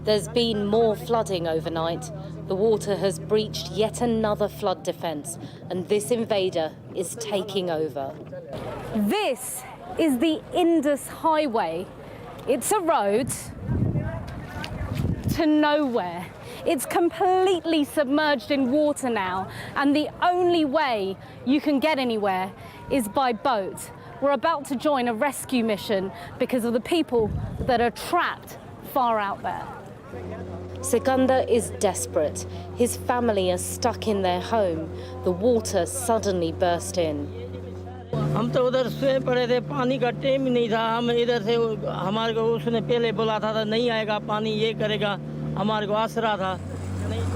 There's been more flooding overnight. The water has breached yet another flood defence, and this invader is taking over. This is the Indus Highway. It's a road to nowhere. It's completely submerged in water now, and the only way you can get anywhere is by boat. We're about to join a rescue mission because of the people that are trapped far out there. Sikandar is desperate. His family are stuck in their home. The water suddenly burst in. हम तो उधर सोए पड़े थे, पानी का time ही नहीं था। हम इधर से हमारे को उसने पहले बोला था नहीं आएगा पानी, ये करेगा, हमारे को आसरा था।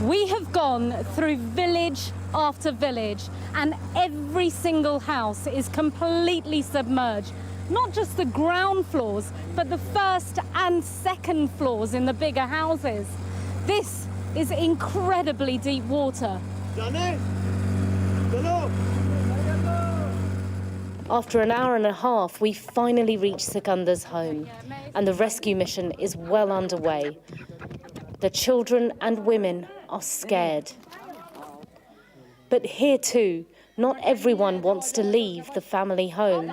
We have gone through village after village, and every single house is completely submerged. Not just the ground floors, but the first and second floors in the bigger houses. This is incredibly deep water. After an hour and a half, we finally reached Sikandar's home, and the rescue mission is well underway. The children and women are scared. But here too, not everyone wants to leave the family home.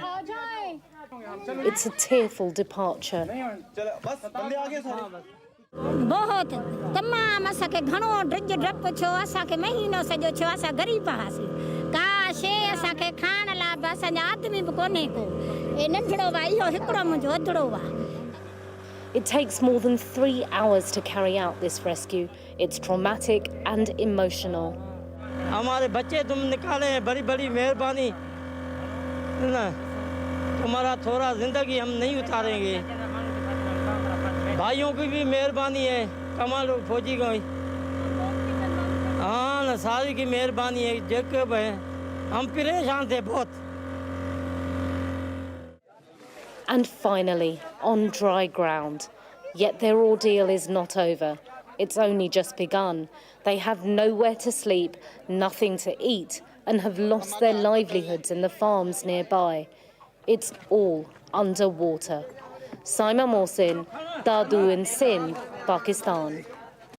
It's a tearful departure. बहुत तमाम असा के घणो ड्रिज drop छो असा के महीनो सजो छो असा गरीब हासी का शे असा के खाण ला बस आदमी भी कोने को ए नंढड़ो भाई हो हिकड़ो मुजो अधड़ो वा. It takes more than 3 hours to carry out this rescue. It's traumatic and emotional. हमारे बच्चे तुम निकाले हैं, बड़ी बड़ी मेहरबानी ना, तुम्हारा थोड़ा जिंदगी हम नहीं उतारेंगे. भाइयों की भी मेहरबानी है, कमाल फौजी को हाँ ना सारी की मेहरबानी है, जैकब है, हम परेशान थे बहुत. And finally, on dry ground. Yet their ordeal is not over. It's only just begun. They have nowhere to sleep, nothing to eat, and have lost their livelihoods in the farms nearby. It's all underwater. Saima Mohsin, Dadu in Sindh, Pakistan.